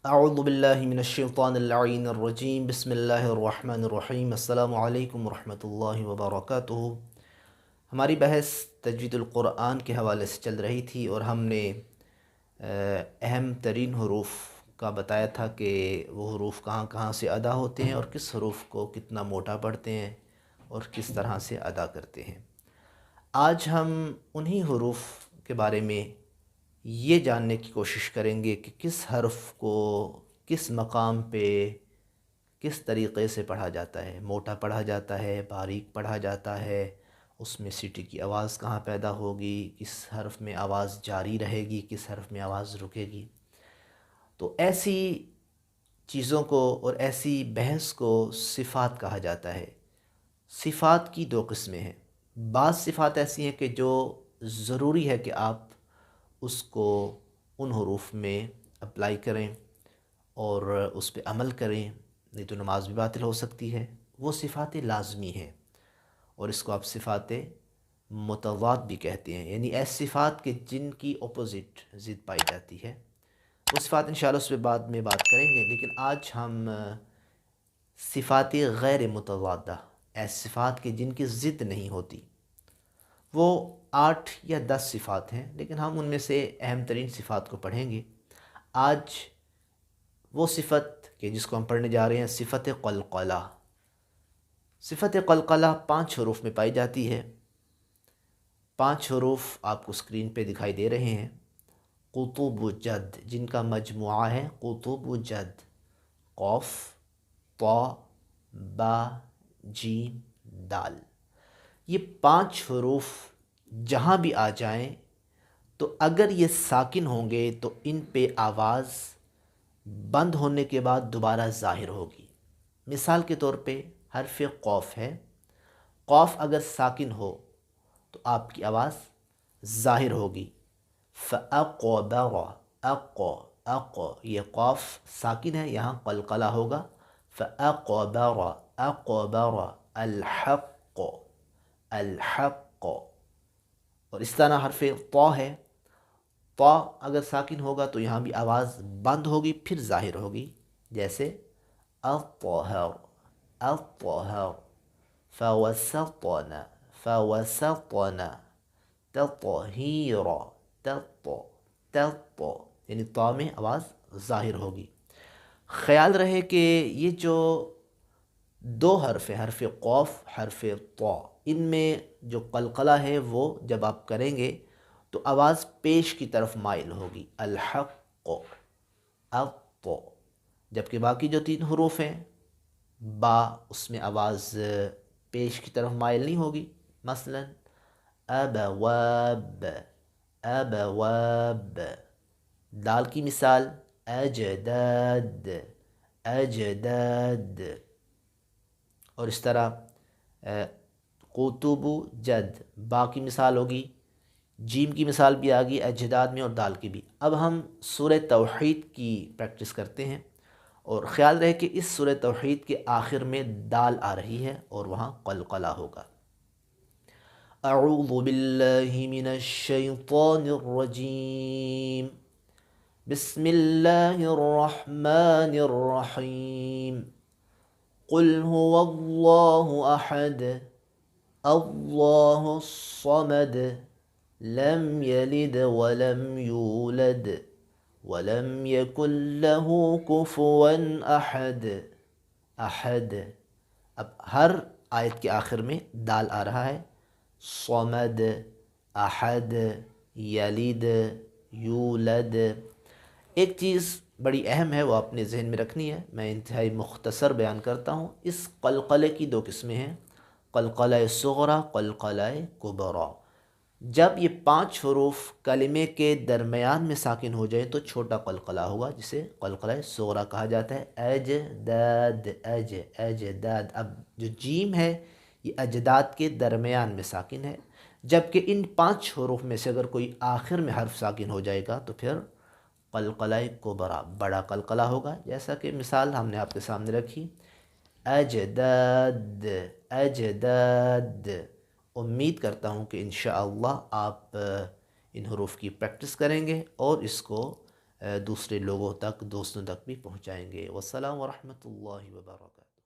اعوذ باللہ من الشیطان اللعین الرجیم بسم اللہ الرحمن الرحیم السلام علیکم ورحمۃ اللہ وبرکاتہ۔ ہماری بحث تجوید القرآن کے حوالے سے چل رہی تھی اور ہم نے اہم ترین حروف کا بتایا تھا کہ وہ حروف کہاں کہاں سے ادا ہوتے ہیں اور کس حروف کو کتنا موٹا پڑھتے ہیں اور کس طرح سے ادا کرتے ہیں۔ آج ہم انہی حروف کے بارے میں یہ جاننے کی کوشش کریں گے کہ کس حرف کو کس مقام پہ کس طریقے سے پڑھا جاتا ہے، موٹا پڑھا جاتا ہے، باریک پڑھا جاتا ہے، اس میں سیٹی کی آواز کہاں پیدا ہوگی، کس حرف میں آواز جاری رہے گی، کس حرف میں آواز رکے گی۔ تو ایسی چیزوں کو اور ایسی بحث کو صفات کہا جاتا ہے۔ صفات کی دو قسمیں ہیں۔ بعض صفات ایسی ہیں کہ جو ضروری ہے کہ آپ اس کو ان حروف میں اپلائی کریں اور اس پہ عمل کریں، نہیں تو نماز بھی باطل ہو سکتی ہے۔ وہ صفات لازمی ہیں اور اس کو آپ صفات متضاد بھی کہتے ہیں، یعنی ایسی صفات کہ جن کی اپوزٹ ضد پائی جاتی ہے۔ وہ صفات انشاءاللہ اس پہ بعد میں بات کریں گے، لیکن آج ہم صفات غیر متضادہ، ایسی صفات کہ جن کی ضد نہیں ہوتی، وہ 8 یا 10 صفات ہیں، لیکن ہم ان میں سے اہم ترین صفات کو پڑھیں گے۔ آج وہ صفت کہ جس کو ہم پڑھنے جا رہے ہیں، صفت قلقلہ۔ صفت قلقلہ 5 حروف میں پائی جاتی ہے۔ 5 حروف آپ کو اسکرین پہ دکھائی دے رہے ہیں۔ قطب جد، جن کا مجموعہ ہے قطب جد، قوف، طا، با، جیم، دال۔ یہ 5 حروف جہاں بھی آ جائیں تو اگر یہ ساکن ہوں گے تو ان پہ آواز بند ہونے کے بعد دوبارہ ظاہر ہوگی۔ مثال کے طور پہ حرف قوف ہے، قوف اگر ساکن ہو تو آپ کی آواز ظاہر ہوگی۔ فَأَقْبَرَ، اق، یہ قوف ساکن ہے، یہاں قلقلہ ہوگا۔ فَأَقْبَرَ، اقبر، الحق، الحق۔ اور اس طرح حرف طا ہے، طا اگر ساکن ہوگا تو یہاں بھی آواز بند ہوگی پھر ظاہر ہوگی، جیسے الطہر، الطہر، فوسطن، فوسطن، تطہیر، تط، یعنی طا میں آواز ظاہر ہوگی۔ خیال رہے کہ یہ جو 2 حرف ہیں، حرف قوف، حرف طا، ان میں جو قلقلہ ہے وہ جب آپ کریں گے تو آواز پیش کی طرف مائل ہوگی، الحق، الط۔ جبکہ باقی جو 3 حروف ہیں، با، اس میں آواز پیش کی طرف مائل نہیں ہوگی، مثلا ابواب، ابواب۔ دال کی مثال اجداد، اجداد۔ اور اس طرح قطب جد، با کی مثال ہوگی، جیم کی مثال بھی آ گئی اجداد میں، اور دال کی بھی۔ اب ہم سورہ توحید کی پریکٹس کرتے ہیں، اور خیال رہے کہ اس سورہ توحید کے آخر میں دال آ رہی ہے اور وہاں قلقلہ ہوگا۔ اعوذ باللہ من الشیطان الرجیم، بسم اللہ الرحمن الرحیم۔ قل هو اللہ احد، اللہ الصمد، لم یلد ولم یولد ولم یکن له کفوا احد، احد۔ اب ہر آیت کے آخر میں دال آ رہا ہے، صمد، احد، یلد، یولد۔ ایک چیز بڑی اہم ہے، وہ اپنے ذہن میں رکھنی ہے، میں انتہائی مختصر بیان کرتا ہوں۔ اس قلقلے کی 2 قسمیں ہیں، قلقلہ صغریٰ، قلقلہ کبریٰ۔ جب یہ 5 حروف کلمے کے درمیان میں ساکن ہو جائیں تو چھوٹا قلقلہ ہوگا، جسے قلقلہ صغریٰ کہا جاتا ہے۔ اجداد، اجداد۔ اب جو جیم ہے یہ اجداد کے درمیان میں ساکن ہے، جبکہ ان 5 حروف میں سے اگر کوئی آخر میں حرف ساکن ہو جائے گا تو پھر قلقلہ کبریٰ، بڑا قلقلہ ہوگا، جیسا کہ مثال ہم نے آپ کے سامنے رکھی، اجداد، اجداد۔ امید کرتا ہوں کہ انشاءاللہ آپ ان حروف کی پریکٹس کریں گے اور اس کو دوسرے لوگوں تک، دوستوں تک بھی پہنچائیں گے۔ والسلام ورحمۃ اللہ وبرکاتہ۔